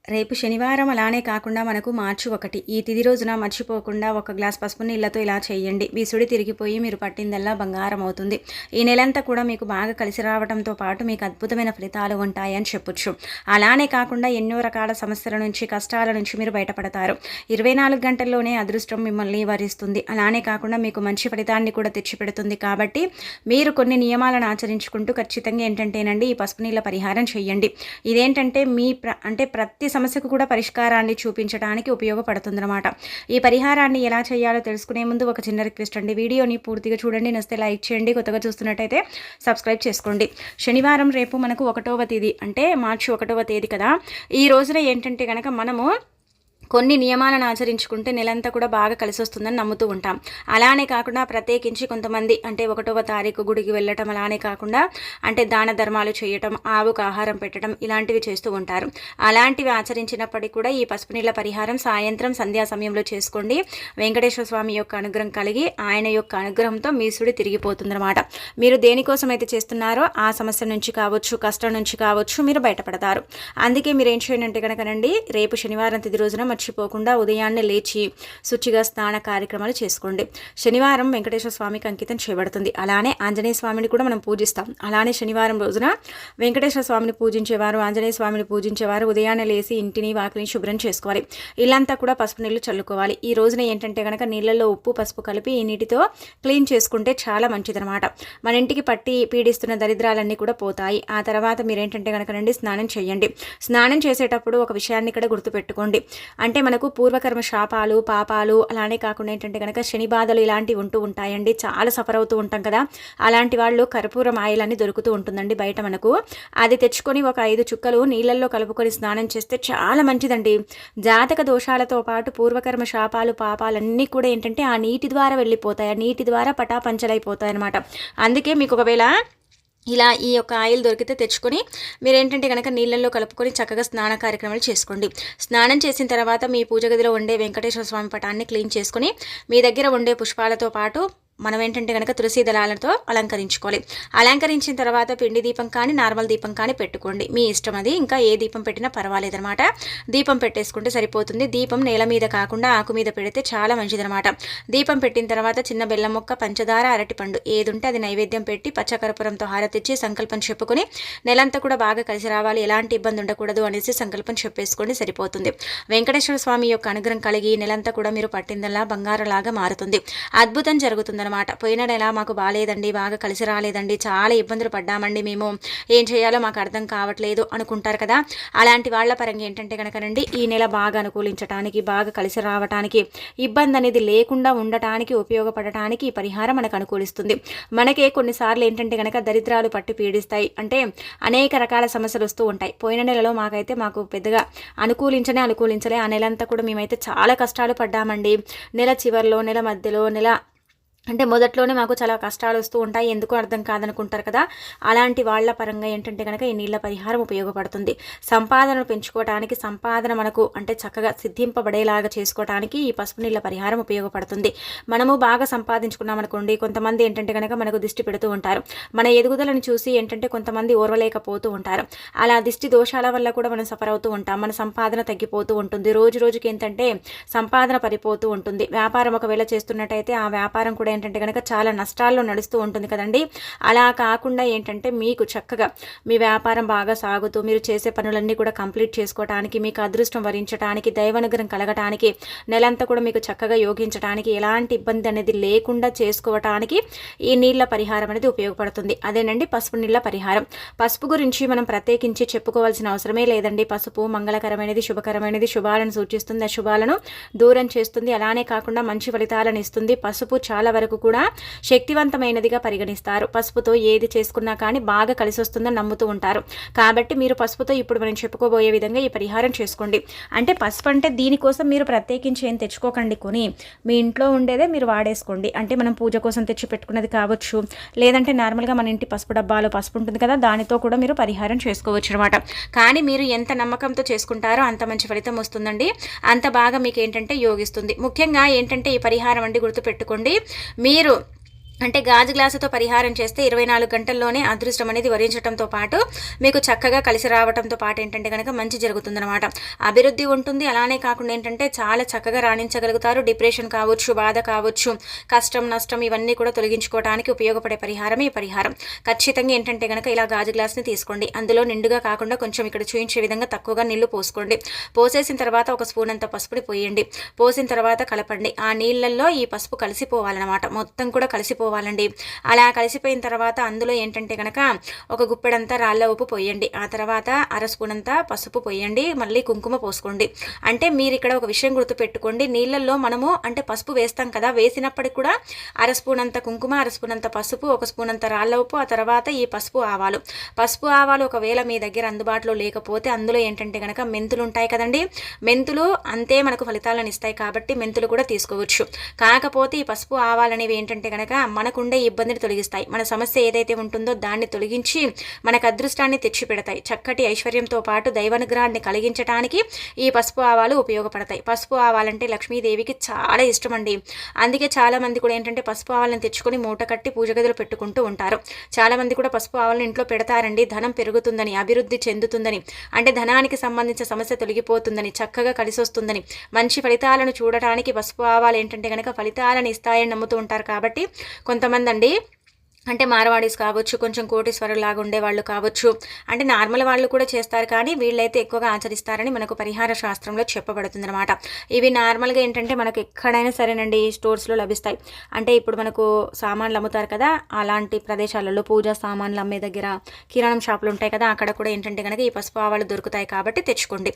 రేపు శనివారం అలానే కాకుండా మనకు మార్చి 1 ఈ తిథి రోజున మర్చిపోకుండా ఒక గ్లాస్ పసుపు నీళ్ళతో ఇలా చేయండి. విసుడి తిరిగిపోయి మీరు పట్టిందల్లా బంగారం అవుతుంది. ఈ నెలంతా కూడా మీకు బాగా కలిసి రావడంతో పాటు మీకు అద్భుతమైన ఫలితాలు ఉంటాయని చెప్పొచ్చు. అలానే కాకుండా ఎన్నో రకాల సమస్యల నుంచి, కష్టాల నుంచి మీరు బయటపడతారు. 24 గంటల్లోనే అదృష్టం మిమ్మల్ని వరిస్తుంది. అలానే కాకుండా మీకు మంచి ఫలితాన్ని కూడా తెచ్చిపెడుతుంది. కాబట్టి మీరు కొన్ని నియమాలను ఆచరించుకుంటూ ఖచ్చితంగా ఏంటంటేనండి ఈ పసుపు నీళ్ళ పరిహారం చేయండి. ఇదేంటంటే మీ ప్రతి సమస్యకు కూడా పరిష్కారాన్ని చూపించడానికి ఉపయోగపడుతుందన్నమాట. ఈ పరిహారాన్ని ఎలా చేయాలో తెలుసుకునే ముందు ఒక చిన్న రిక్వెస్ట్ అండి, వీడియోని పూర్తిగా చూడండి, నచ్చితే లైక్ చేయండి, కొత్తగా చూస్తున్నట్టయితే సబ్స్క్రైబ్ చేసుకోండి. శనివారం రేపు మనకు 1వ తేదీ అంటే మార్చి 1వ తేదీ కదా. ఈ రోజున ఏంటంటే కనుక మనము కొన్ని నియమాలను ఆచరించుకుంటే నెలంతా కూడా బాగా కలిసి వస్తుందని నమ్ముతూ ఉంటాం. అలానే కాకుండా ప్రత్యేకించి కొంతమంది అంటే 1వ తారీఖు గుడికి వెళ్ళటం, అలానే కాకుండా అంటే దాన ధర్మాలు చేయటం, ఆవుకు ఆహారం పెట్టడం ఇలాంటివి చేస్తూ ఉంటారు. అలాంటివి ఆచరించినప్పటికీ కూడా ఈ పసుపు నీళ్ళ పరిహారం సాయంత్రం సంధ్యా సమయంలో చేసుకోండి. వెంకటేశ్వర స్వామి యొక్క అనుగ్రహం కలిగి ఆయన యొక్క అనుగ్రహంతో మీ సుడి తిరిగిపోతుందన్నమాట. మీరు దేనికోసం అయితే చేస్తున్నారో ఆ సమస్య నుంచి కావచ్చు, కష్టం నుంచి కావచ్చు మీరు బయటపడతారు. అందుకే మీరు ఏం చేయండి అంటే కనుకనండి రేపు శనివారం తిథి రోజున మర్చిపోకుండా ఉదయాన్నే లేచి శుచిగా స్నాన కార్యక్రమాలు చేసుకోండి. శనివారం వెంకటేశ్వర స్వామికి అంకితం చేయబడుతుంది. అలానే ఆంజనేయ స్వామిని కూడా మనం పూజిస్తాం. అలానే శనివారం రోజున వెంకటేశ్వర స్వామిని పూజించేవారు, ఆంజనేయ స్వామిని పూజించేవారు ఉదయాన్నే లేచి ఇంటిని వాకిలిని శుభ్రం చేసుకోవాలి. ఇల్లంతా కూడా పసుపు నీళ్లు చల్లుకోవాలి. ఈ రోజున ఏంటంటే కనుక నీళ్ళల్లో ఉప్పు పసుపు కలిపి ఈ నీటితో క్లీన్ చేసుకుంటే చాలా మంచిదనమాట. మన ఇంటికి పట్టి పీడిస్తున్న దరిద్రాలన్నీ కూడా పోతాయి. ఆ తర్వాత మీరేంటంటే కనుక స్నానం చేయండి. స్నానం చేసేటప్పుడు ఒక విషయాన్ని ఇక్కడ గుర్తుపెట్టుకోండి. అంటే మనకు పూర్వకర్మ శాపాలు, పాపాలు, అలానే కాకుండా ఏంటంటే కనుక శని బాధలు ఇలాంటివి ఉంటూ ఉంటాయండి. చాలా సఫర్ అవుతూ ఉంటాం కదా. అలాంటి వాళ్ళు కర్పూరం ఆయిల్ అని దొరుకుతూ ఉంటుందండి బయట మనకు. అది తెచ్చుకొని ఒక 5 చుక్కలు నీళ్ళల్లో కలుపుకొని స్నానం చేస్తే చాలా మంచిదండి. జాతక దోషాలతో పాటు పూర్వకర్మ శాపాలు, పాపాలన్నీ కూడా ఏంటంటే ఆ నీటి ద్వారా వెళ్ళిపోతాయి. ఆ నీటి ద్వారా పటాపంచలైపోతాయి అనమాట. అందుకే మీకు ఒకవేళ ఇలా ఈ యొక్క ఆయిల్ దొరికితే తెచ్చుకొని మీరేంటంటే కనుక నీళ్ళల్లో కలుపుకొని చక్కగా స్నాన కార్యక్రమాలు చేసుకోండి. స్నానం చేసిన తర్వాత మీ పూజ గదిలో ఉండే వెంకటేశ్వర స్వామి పటాన్ని క్లీన్ చేసుకొని మీ దగ్గర ఉండే పుష్పాలతో పాటు మనం ఏంటంటే కనుక తులసి దళాలతో అలంకరించుకోవాలి. అలంకరించిన తర్వాత పిండి దీపం కానీ నార్మల్ దీపం కానీ పెట్టుకోండి, మీ ఇష్టం అది. ఇంకా ఏ దీపం పెట్టినా పర్వాలేదనమాట. దీపం పెట్టేసుకుంటే సరిపోతుంది. దీపం నేల మీద కాకుండా ఆకు మీద పెడితే చాలా మంచిదనమాట. దీపం పెట్టిన తర్వాత చిన్న బెల్లం ముక్క, పంచదార, అరటిపండు ఏది ఉంటే అది నైవేద్యం పెట్టి పచ్చకర్పూరంతో హారతిచ్చి సంకల్పం చెప్పుకొని నెలంతా కూడా బాగా కలిసి రావాలి, ఎలాంటి ఇబ్బంది ఉండకూడదు అనేసి సంకల్పం చెప్పేసుకోండి, సరిపోతుంది. వెంకటేశ్వర స్వామి యొక్క అనుగ్రహం కలిగి నెలంతా కూడా మీరు పట్టిందల్లా బంగారంలాగా మారుతుంది. అద్భుతం జరుగుతుంది. పోయిన నెల మాకు బాగాలేదండి, బాగా కలిసి రాలేదండి, చాలా ఇబ్బందులు పడ్డామండి, మేము ఏం చేయాలో మాకు అర్థం కావట్లేదు అనుకుంటారు కదా. అలాంటి వాళ్ళ పరంగా ఏంటంటే కనుకనండి ఈ నెల బాగా అనుకూలించడానికి, బాగా కలిసి రావడానికి, ఇబ్బంది అనేది లేకుండా ఉండటానికి, ఉపయోగపడటానికి ఈ పరిహారం మనకు అనుకూలిస్తుంది. మనకే కొన్నిసార్లు ఏంటంటే కనుక దరిద్రాలు పట్టి పీడిస్తాయి. అంటే అనేక రకాల సమస్యలు వస్తూ ఉంటాయి. పోయిన నెలలో మాకు పెద్దగా అనుకూలించలే. ఆ నెలంతా కూడా మేమైతే చాలా కష్టాలు పడ్డామండి. నెల చివరిలో, నెల మధ్యలో, అంటే మొదట్లోనే మాకు చాలా కష్టాలు వస్తూ ఉంటాయి, ఎందుకు అర్థం కాదనుకుంటారు కదా. అలాంటి వాళ్ళ పరంగా ఏంటంటే కనుక ఈ నీళ్ళ పరిహారం ఉపయోగపడుతుంది. సంపాదనను పెంచుకోవడానికి, సంపాదన మనకు అంటే చక్కగా సిద్ధింపబడేలాగా చేసుకోవడానికి ఈ పసుపు నీళ్ళ పరిహారం ఉపయోగపడుతుంది. మనము బాగా సంపాదించుకున్నాం అనుకోండి, కొంతమంది ఏంటంటే కనుక మనకు దిష్టి పెడుతూ ఉంటారు. మన ఎదుగుదలను చూసి ఏంటంటే కొంతమంది ఓర్వలేకపోతూ ఉంటారు. అలా దిష్టి దోషాల వల్ల కూడా మనం సఫర్ అవుతూ ఉంటాం. మన సంపాదన తగ్గిపోతూ ఉంటుంది. రోజు రోజుకి ఏంటంటే సంపాదన పడిపోతూ ఉంటుంది. వ్యాపారం ఒకవేళ చేస్తున్నట్టయితే ఆ వ్యాపారం కూడా ఏంటంటే కనుక చాలా నష్టాల్లో నడుస్తూ ఉంటుంది కదండి. అలా కాకుండా ఏంటంటే మీకు చక్కగా మీ వ్యాపారం బాగా సాగుతూ మీరు చేసే పనులన్నీ కూడా కంప్లీట్ చేసుకోవడానికి, మీకు అదృష్టం వరించడానికి, దైవానుగ్రహం కలగటానికి, నెలంతా కూడా మీకు చక్కగా యోగించడానికి, ఎలాంటి ఇబ్బంది అనేది లేకుండా చేసుకోవటానికి ఈ నీళ్ళ పరిహారం అనేది ఉపయోగపడుతుంది. అదేనండి పసుపు నీళ్ళ పరిహారం. పసుపు గురించి మనం ప్రత్యేకించి చెప్పుకోవాల్సిన అవసరమే లేదండి. పసుపు మంగళకరమైనది, శుభకరమైనది, శుభాలను సూచిస్తుంది, అశుభాలను దూరం చేస్తుంది. అలానే కాకుండా మంచి ఫలితాలను ఇస్తుంది. పసుపు చాలా వరకు కూడా శక్తివంతమైనదిగా పరిగణిస్తారు. పసుపుతో ఏది చేసుకున్నా కానీ బాగా కలిసి వస్తుందని నమ్ముతూ ఉంటారు. కాబట్టి మీరు పసుపుతో ఇప్పుడు మనం చెప్పుకోబోయే విధంగా ఈ పరిహారం చేసుకోండి. అంటే పసుపు అంటే దీనికోసం మీరు ప్రత్యేకించి ఏం తెచ్చుకోకండి, కొని మీ ఇంట్లో ఉండేదే మీరు వాడేసుకోండి. అంటే మనం పూజ కోసం తెచ్చి పెట్టుకున్నది కావచ్చు, లేదంటే నార్మల్గా మన ఇంటి పసుపు డబ్బాలో పసుపు ఉంటుంది కదా, దానితో కూడా మీరు పరిహారం చేసుకోవచ్చు అనమాట. కానీ మీరు ఎంత నమ్మకంతో చేసుకుంటారో అంత మంచి ఫలితం వస్తుందండి. అంత బాగా మీకు ఏంటంటే యోగిస్తుంది. ముఖ్యంగా ఏంటంటే ఈ పరిహారం అండి గుర్తుపెట్టుకోండి, మీరు అంటే గాజు గ్లాసుతో పరిహారం చేస్తే 24 గంటల్లోనే అదృష్టం అనేది వరించడంతో పాటు మీకు చక్కగా కలిసి రావడంతో పాటు ఏంటంటే కనుక మంచి జరుగుతుందన్నమాట. అభివృద్ధి ఉంటుంది. అలానే కాకుండా ఏంటంటే చాలా చక్కగా రాణించగలుగుతారు. డిప్రెషన్ కావచ్చు, బాధ కావచ్చు, కష్టం నష్టం ఇవన్నీ కూడా తొలగించుకోవడానికి ఉపయోగపడే పరిహారం ఈ పరిహారం. ఖచ్చితంగా ఏంటంటే కనుక ఇలా గాజు గ్లాస్ని తీసుకోండి. అందులో నిండుగా కాకుండా కొంచెం ఇక్కడ చూపించే విధంగా తక్కువగా నీళ్లు పోసుకోండి. పోసేసిన తర్వాత ఒక స్పూన్ అంత పసుపుని పోయండి. పోసిన తర్వాత కలపండి. ఆ నీళ్ళల్లో ఈ పసుపు కలిసిపోవాలన్నమాట. మొత్తం కూడా కలిసిపోవాలండి. అలా కలిసిపోయిన తర్వాత అందులో ఏంటంటే కనుక ఒక గుప్పెడంతా రాళ్ళ ఉప్పు పోయండి. ఆ తర్వాత అర స్పూన్ అంతా పసుపు పోయండి. మళ్ళీ కుంకుమ పోసుకోండి. అంటే మీరు ఇక్కడ ఒక విషయం గుర్తుపెట్టుకోండి, నీళ్ళల్లో మనము అంటే పసుపు వేస్తాం కదా, వేసినప్పటికి కూడా అర స్పూన్ అంత కుంకుమ, అర స్పూన్ అంత పసుపు, ఒక స్పూన్ అంత రాళ్ళ ఉప్పు, ఆ తర్వాత ఈ పసుపు ఆవాలు ఒకవేళ మీ దగ్గర అందుబాటులో లేకపోతే అందులో ఏంటంటే కనుక మెంతులు ఉంటాయి కదండి, మెంతులు అంతే మనకు ఫలితాలను ఇస్తాయి కాబట్టి మెంతులు కూడా తీసుకోవచ్చు. కాకపోతే ఈ పసుపు ఆవాలు అనేవి ఏంటంటే కనుక మనకుండే ఇబ్బందిని తొలగిస్తాయి. మన సమస్య ఏదైతే ఉంటుందో దాన్ని తొలగించి మనకు అదృష్టాన్ని తెచ్చిపెడతాయి. చక్కటి ఐశ్వర్యంతో పాటు దైవానుగ్రహాన్ని కలిగించడానికి ఈ పసుపు ఆవాలు ఉపయోగపడతాయి. పసుపు ఆవాలంటే లక్ష్మీదేవికి చాలా ఇష్టం అండి. అందుకే చాలా మంది కూడా ఏంటంటే పసుపు ఆవాలను తెచ్చుకొని మూట కట్టి పూజ గదిలో పెట్టుకుంటూ ఉంటారు. చాలా మంది కూడా పసుపు ఆవాలను ఇంట్లో పెడతారండి. ధనం పెరుగుతుందని, అభివృద్ధి చెందుతుందని, అంటే ధనానికి సంబంధించిన సమస్య తొలగిపోతుందని, చక్కగా కలిసి వస్తుందని, మంచి ఫలితాలను చూడటానికి పసుపు ఆవాలు ఏంటంటే కనుక ఫలితాలను ఇస్తాయని నమ్ముతూ ఉంటారు. కాబట్టి కొంతమంది అండి అంటే మార్వాడీస్ కావచ్చు, కొంచెం కోటీశ్వరులాగా ఉండేవాళ్ళు కావచ్చు, అంటే నార్మల్ వాళ్ళు కూడా చేస్తారు, కానీ వీళ్ళైతే ఎక్కువగా ఆచరిస్తారని మనకు పరిహార శాస్త్రంలో చెప్పబడుతుంది అనమాట. ఇవి నార్మల్గా ఏంటంటే మనకు ఎక్కడైనా సరేనండి స్టోర్స్లో లభిస్తాయి. అంటే ఇప్పుడు మనకు సామాన్లు అమ్ముతారు కదా, అలాంటి ప్రదేశాలలో పూజా సామాన్లు అమ్మే దగ్గర కిరాణం షాపులు ఉంటాయి కదా, అక్కడ కూడా ఏంటంటే కనుక ఈ పసుపు ఆవాలు దొరుకుతాయి కాబట్టి తెచ్చుకోండి.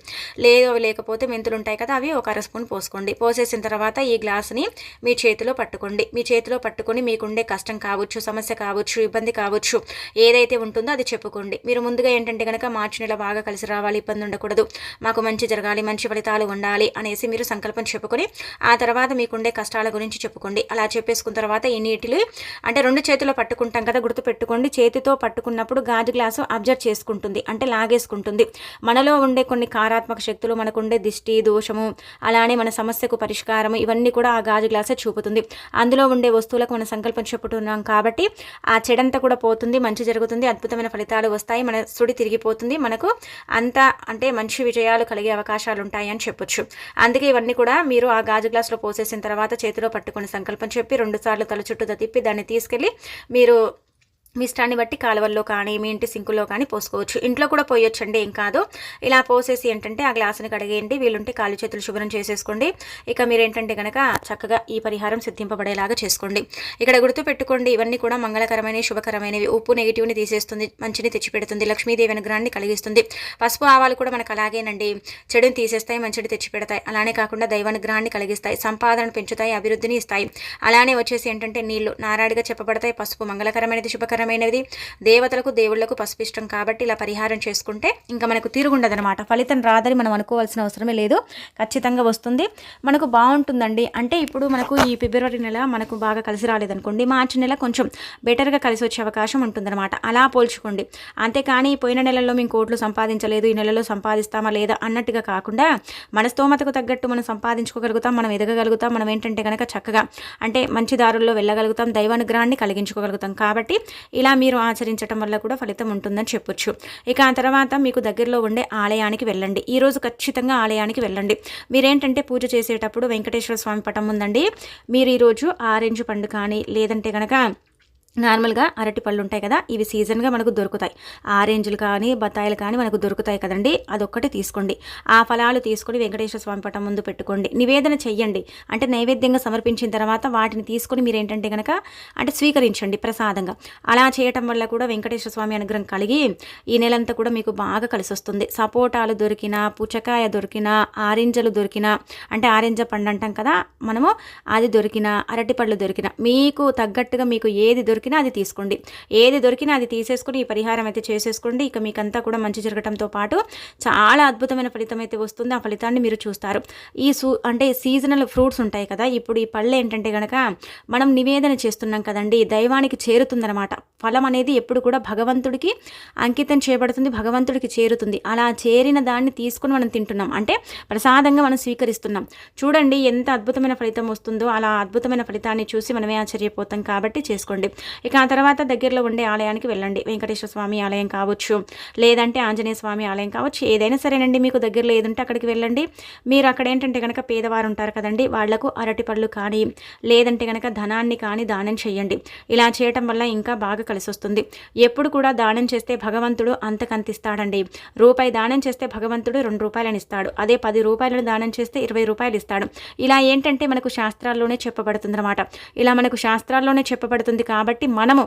లేకపోతే మెంతులు ఉంటాయి కదా, అవి ఒక అర స్పూన్ పోసుకోండి. పోసేసిన తర్వాత ఈ గ్లాసుని మీ చేతిలో పట్టుకోండి. మీ చేతిలో పట్టుకొని మీకుండే కష్టం కావచ్చు, సమస్య కావచ్చు, ఇబ్బంది కావచ్చు, ఏదైతే ఉంటుందో అది చెప్పుకోండి. మీరు ముందుగా ఏంటంటే కనుక మార్చి నెల బాగా కలిసి రావాలి, ఇబ్బంది ఉండకూడదు, మాకు మంచి జరగాలి, మంచి ఫలితాలు ఉండాలి అనేసి మీరు సంకల్పం చెప్పుకొని ఆ తర్వాత మీకుండే కష్టాల గురించి చెప్పుకోండి. అలా చెప్పేసుకున్న తర్వాత ఈ నీటిని అంటే 2 చేతుల్లో పట్టుకుంటాం కదా, గుర్తు పెట్టుకోండి. చేతితో పట్టుకున్నప్పుడు గాజు గ్లాసు అబ్జర్వ్ చేసుకుంటుంది, అంటే లాగేసుకుంటుంది. మనలో ఉండే కొన్ని కారాత్మక శక్తులు, మనకుండే దిష్టి దోషము, అలానే మన సమస్యకు పరిష్కారం, ఇవన్నీ కూడా ఆ గాజు గ్లాసే చూపుతుంది. అందులో ఉండే వస్తువులకు మన సంకల్పం చెప్పుతున్నాం కాబట్టి ఆ చెడంతా కూడా పోతుంది, మంచి జరుగుతుంది, అద్భుతమైన ఫలితాలు వస్తాయి, మన సుడి తిరిగిపోతుంది, మనకు అంతా అంటే మంచి విజయాలు కలిగే అవకాశాలు ఉంటాయి అని చెప్పొచ్చు. అందుకే ఇవన్నీ కూడా మీరు ఆ గాజు గ్లాసులో పోసేసిన తర్వాత చేతిలో పట్టుకుని సంకల్పం చెప్పి 2 సార్లు తల చుట్టూ తిప్పి దాన్ని తీసుకెళ్ళి మీరు మీ ఇష్టాన్ని బట్టి కాలువల్లో కానీ మీ ఇంటి సింకుల్లో కానీ పోసుకోవచ్చు. ఇంట్లో కూడా పోయొచ్చండి, ఏం కాదు. ఇలా పోసేసి ఏంటంటే ఆ గ్లాసుని కడిగేయండి. వీలుంటే కాలు చేతులు శుభ్రం చేసేసుకోండి. ఇక మీరేంటంటే కనుక చక్కగా ఈ పరిహారం సిద్ధింపబడేలాగా చేసుకోండి. ఇక్కడ గుర్తుపెట్టుకోండి, ఇవన్నీ కూడా మంగళకరమైనవి, శుభకరమైనవి. ఉప్పు నెగిటివ్ని తీసేస్తుంది, మంచిని తెచ్చిపెడుతుంది, లక్ష్మీదేవి అనుగ్రహాన్ని కలిగిస్తుంది. పసుపు ఆవాలు కూడా మనకు అలాగేనండి, చెడుని తీసేస్తాయి, మంచిని తెచ్చిపెడతాయి. అలానే కాకుండా దైవానుగ్రహాన్ని కలిగిస్తాయి, సంపాదన పెంచుతాయి, అభివృద్ధిని ఇస్తాయి. అలానే వచ్చేసి ఏంటంటే నీళ్లు నారాడిగా చెప్పబడతాయి. పసుపు మంగళకరమైనది, శుభకరమైనది, దేవతలకు దేవుళ్లకు పసుపు ఇష్టం కాబట్టి ఇలా పరిహారం చేసుకుంటే ఇంకా మనకు తిరుగుండదనమాట. ఫలితం రాదని మనం అనుకోవాల్సిన అవసరమే లేదు, ఖచ్చితంగా వస్తుంది, మనకు బాగుంటుందండి. అంటే ఇప్పుడు మనకు ఈ ఫిబ్రవరి నెల మనకు బాగా కలిసి రాలేదనుకోండి, మార్చి నెల కొంచెం బెటర్గా కలిసి వచ్చే అవకాశం ఉంటుందన్నమాట. అలా పోల్చుకోండి. అంతేకాని పోయిన నెలల్లో మేము కోట్లు సంపాదించలేదు, ఈ నెలలో సంపాదిస్తామా లేదా అన్నట్టుగా కాకుండా మన స్తోమతకు తగ్గట్టు మనం సంపాదించుకోగలుగుతాం, మనం ఎదగగలుగుతాం, మనం ఏంటంటే కనుక చక్కగా అంటే మంచి దారుల్లో వెళ్ళగలుగుతాం, దైవానుగ్రహాన్ని కలిగించుకోగలుగుతాం. కాబట్టి ఇలా మీరు ఆచరించడం వల్ల కూడా ఫలితం ఉంటుందని చెప్పొచ్చు. ఇక ఆ తర్వాత మీకు దగ్గరలో ఉండే ఆలయానికి వెళ్ళండి. ఈరోజు ఖచ్చితంగా ఆలయానికి వెళ్ళండి. మీరేంటంటే పూజ చేసేటప్పుడు వెంకటేశ్వర స్వామి పటం ఉందండి, మీరు ఈరోజు ఆరెంజ్ పండు కానీ లేదంటే కనుక నార్మల్గా అరటి పళ్ళు ఉంటాయి కదా, ఇవి సీజన్గా మనకు దొరుకుతాయి. ఆరెంజ్లు కానీ బత్తాయిలు కానీ మనకు దొరుకుతాయి కదండి, అదొక్కటి తీసుకోండి. ఆ ఫలాలు తీసుకొని వెంకటేశ్వర స్వామి పటం ముందు పెట్టుకోండి. నివేదన చెయ్యండి, అంటే నైవేద్యంగా సమర్పించిన తర్వాత వాటిని తీసుకొని మీరు ఏంటంటే కనుక అంటే స్వీకరించండి ప్రసాదంగా. అలా చేయటం వల్ల కూడా వెంకటేశ్వర స్వామి అనుగ్రహం కలిగి ఈ నెలంతా కూడా మీకు బాగా కలిసి వస్తుంది. సపోటాలు దొరికినా, పుచ్చకాయ దొరికినా, ఆరెంజలు దొరికినా, అంటే ఆరెంజ పండు అంటాం కదా మనము, అది దొరికినా, అరటి పళ్ళు దొరికినా, మీకు తగ్గట్టుగా మీకు ఏది దొరికినా దొరికినా అది తీసుకోండి. ఏది దొరికినా అది తీసేసుకొని ఈ పరిహారం అయితే చేసేసుకోండి. ఇక మీకంతా కూడా మంచి జరగటంతో పాటు చాలా అద్భుతమైన ఫలితం అయితే వస్తుంది. ఆ ఫలితాన్ని మీరు చూస్తారు. అంటే సీజనల్ ఫ్రూట్స్ ఉంటాయి కదా, ఇప్పుడు ఈ పళ్ళు ఏంటంటే కనుక మనం నివేదన చేస్తున్నాం కదండి, దైవానికి చేరుతుందనమాట. ఫలం అనేది ఎప్పుడు కూడా భగవంతుడికి అంకితం చేయబడుతుంది, భగవంతుడికి చేరుతుంది. అలా చేరిన దాన్ని తీసుకుని మనం తింటున్నాం, అంటే ప్రసాదంగా మనం స్వీకరిస్తున్నాం. చూడండి ఎంత అద్భుతమైన ఫలితం వస్తుందో. అలా అద్భుతమైన ఫలితాన్ని చూసి మనమే ఆశ్చర్యపోతాం. కాబట్టి చేసుకోండి. ఇక ఆ తర్వాత దగ్గరలో ఉండే ఆలయానికి వెళ్ళండి. వెంకటేశ్వర స్వామి ఆలయం కావచ్చు, లేదంటే ఆంజనేయ స్వామి ఆలయం కావచ్చు, ఏదైనా సరేనండి. మీకు దగ్గరలో ఏదుంటే అక్కడికి వెళ్ళండి. మీరు అక్కడ ఏంటంటే కనుక పేదవారు ఉంటారు కదండి, వాళ్లకు అరటి పళ్ళు కానీ లేదంటే కనుక ధనాన్ని కానీ దానం చేయండి. ఇలా చేయటం వల్ల ఇంకా బాగా కలిసి వస్తుంది. ఎప్పుడు కూడా దానం చేస్తే భగవంతుడు అంతకంతిస్తాడండి. రూపాయి దానం చేస్తే భగవంతుడు 2 రూపాయలని ఇస్తాడు. అదే 10 రూపాయలను దానం చేస్తే 20 రూపాయలు ఇస్తాడు. ఇలా ఏంటంటే మనకు శాస్త్రాల్లోనే చెప్పబడుతుంది అనమాట. ఇలా మనకు శాస్త్రాల్లోనే చెప్పబడుతుంది కాబట్టి మనము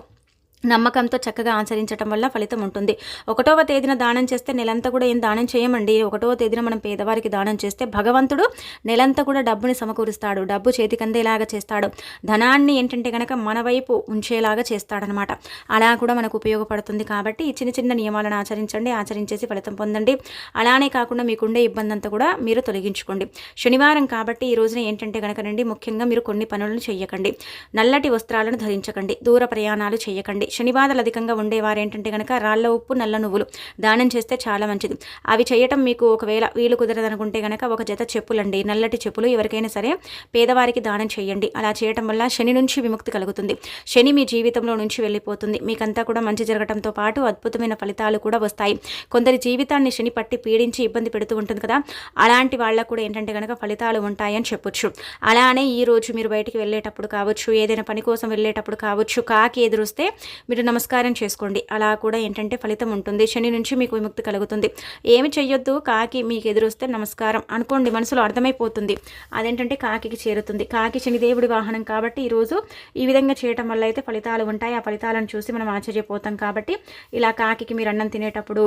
నమ్మకంతో చక్కగా ఆచరించడం వల్ల ఫలితం ఉంటుంది. 1వ తేదీన దానం చేస్తే నెలంతా కూడా ఏం దానం చేయమండి. 1వ తేదీన మనం పేదవారికి దానం చేస్తే భగవంతుడు నెలంతా కూడా డబ్బుని సమకూరుస్తాడు. డబ్బు చేతికందేలాగా చేస్తాడు. ధనాన్ని ఏంటంటే కనుక మన వైపు ఉంచేలాగా చేస్తాడనమాట. అలా కూడా మనకు ఉపయోగపడుతుంది. కాబట్టి ఈ చిన్న చిన్న నియమాలను ఆచరించండి. ఆచరించేసి ఫలితం పొందండి. అలానే కాకుండా మీకుండే ఇబ్బంది అంతా కూడా మీరు తొలగించుకోండి. శనివారం కాబట్టి ఈ రోజున ఏంటంటే కనుక రండి, ముఖ్యంగా మీరు కొన్ని పనులను చేయకండి. నల్లటి వస్త్రాలను ధరించకండి. దూర ప్రయాణాలు చేయకండి. శనిబాధలు అధికంగా ఉండేవారు ఏంటంటే కనుక రాళ్ళ ఉప్పు, నల్ల నువ్వులు దానం చేస్తే చాలా మంచిది. అవి చేయటం మీకు ఒకవేళ వీలు కుదరదనుకుంటే కనుక ఒక జత చెప్పులండి, నల్లటి చెప్పులు ఎవరికైనా సరే పేదవారికి దానం చేయండి. అలా చేయటం వల్ల శని నుంచి విముక్తి కలుగుతుంది. శని మీ జీవితంలో నుంచి వెళ్ళిపోతుంది. మీకంతా కూడా మంచి జరగటంతో పాటు అద్భుతమైన ఫలితాలు కూడా వస్తాయి. కొందరి జీవితాన్ని శని పట్టి పీడించి ఇబ్బంది పెడుతూ ఉంటుంది కదా, అలాంటి వాళ్ళకు కూడా ఏంటంటే కనుక ఫలితాలు ఉంటాయని చెప్పొచ్చు. అలానే ఈ రోజు మీరు బయటికి వెళ్ళేటప్పుడు కావచ్చు, ఏదైనా పని కోసం వెళ్ళేటప్పుడు కావచ్చు, కాకి ఎదురుస్తే మీరు నమస్కారం చేసుకోండి. అలా కూడా ఏంటంటే ఫలితం ఉంటుంది. శని నుంచి మీకు విముక్తి కలుగుతుంది. ఏమి చెయ్యొద్దు, కాకి మీకు ఎదురొస్తే నమస్కారం అనుకోండి, మనసులో అర్థమైపోతుంది. అదేంటంటే కాకికి చేరుతుంది. కాకి శనిదేవుడి వాహనం కాబట్టి ఈరోజు ఈ విధంగా చేయటం వల్ల అయితే ఫలితాలు ఉంటాయి. ఆ ఫలితాలను చూసి మనం ఆశ్చర్యపోతాం. కాబట్టి ఇలా కాకికి మీరు అన్నం తినేటప్పుడు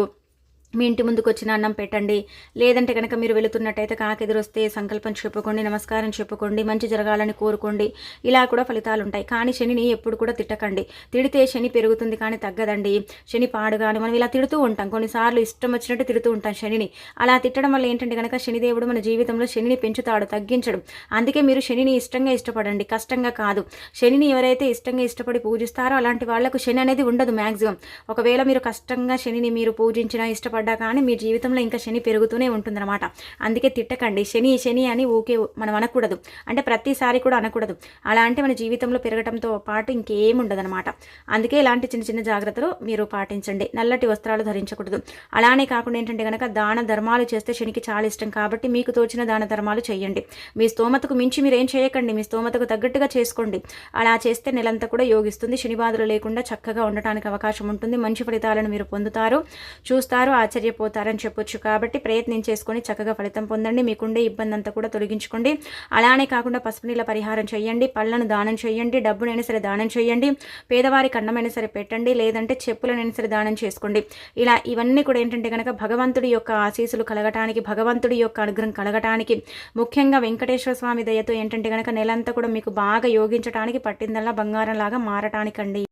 మీ ఇంటి ముందుకు వచ్చిన అన్నం పెట్టండి. లేదంటే కనుక మీరు వెళుతున్నట్టయితే కాకెదురొస్తే సంకల్పం చెప్పుకోండి, నమస్కారం చెప్పుకోండి, మంచి జరగాలని కోరుకోండి. ఇలా కూడా ఫలితాలు ఉంటాయి. కానీ శనిని ఎప్పుడు కూడా తిట్టకండి. తిడితే శని పెరుగుతుంది కానీ తగ్గదండి. శని పాడుగాని మనం ఇలా తిడుతూ ఉంటాం, కొన్నిసార్లు ఇష్టం వచ్చినట్టు తిడుతూ ఉంటాం శనిని. అలా తిట్టడం వల్ల ఏంటంటే కనుక శనిదేవుడు మన జీవితంలో శనిని పెంచుతాడు, తగ్గించడు. అందుకే మీరు శనిని ఇష్టంగా ఇష్టపడండి, కష్టంగా కాదు. శనిని ఎవరైతే ఇష్టంగా ఇష్టపడి పూజిస్తారో అలాంటి వాళ్లకు శని అనేది ఉండదు మ్యాక్సిమం. ఒకవేళ మీరు కష్టంగా శనిని మీరు పూజించినా ఇష్టపడ్డా కానీ మీ జీవితంలో ఇంకా శని పెరుగుతూనే ఉంటుందన్నమాట. అందుకే తిట్టకండి. శని శని అని ఊకే మనం అనకూడదు, అంటే ప్రతిసారి కూడా అనకూడదు. అలా అంటే మన జీవితంలో పెరగటంతో పాటు ఇంకేముండదు అనమాట. అందుకే ఇలాంటి చిన్న చిన్న జాగ్రత్తలు మీరు పాటించండి. నల్లటి వస్త్రాలు ధరించకూడదు. అలానే కాకుండా ఏంటంటే కనుక దాన ధర్మాలు చేస్తే శనికి చాలా ఇష్టం కాబట్టి మీకు తోచిన దాన ధర్మాలు చేయండి. మీ స్తోమతకు మించి మీరు ఏం చేయకండి, మీ స్తోమతకు తగ్గట్టుగా చేసుకోండి. అలా చేస్తే నెలంతా కూడా యోగిస్తుంది. శని బాధలు లేకుండా చక్కగా ఉండటానికి అవకాశం ఉంటుంది. మంచి ఫలితాలను మీరు పొందుతారు, చూస్తారు, ఆశ్చర్యపోతారని చెప్పొచ్చు. కాబట్టి ప్రయత్నం చేసుకొని చక్కగా ఫలితం పొందండి. మీకుండే ఇబ్బంది అంతా కూడా తొలగించుకోండి. అలానే కాకుండా పసుపు నీళ్ళ పరిహారం చేయండి, పళ్ళను దానం చేయండి, డబ్బునైనా సరే దానం చేయండి, పేదవారికి అన్నమైనా సరే పెట్టండి, లేదంటే చెప్పులనైనా సరే దానం చేసుకోండి. ఇలా ఇవన్నీ కూడా ఏంటంటే కనుక భగవంతుడి యొక్క ఆశీస్సులు కలగటానికి, భగవంతుడి యొక్క అనుగ్రహం కలగటానికి, ముఖ్యంగా వెంకటేశ్వర స్వామి దయతో ఏంటంటే కనుక నెలంతా కూడా మీకు బాగా యోగించడానికి, పట్టిందల్లా బంగారం లాగా మారటానికండి.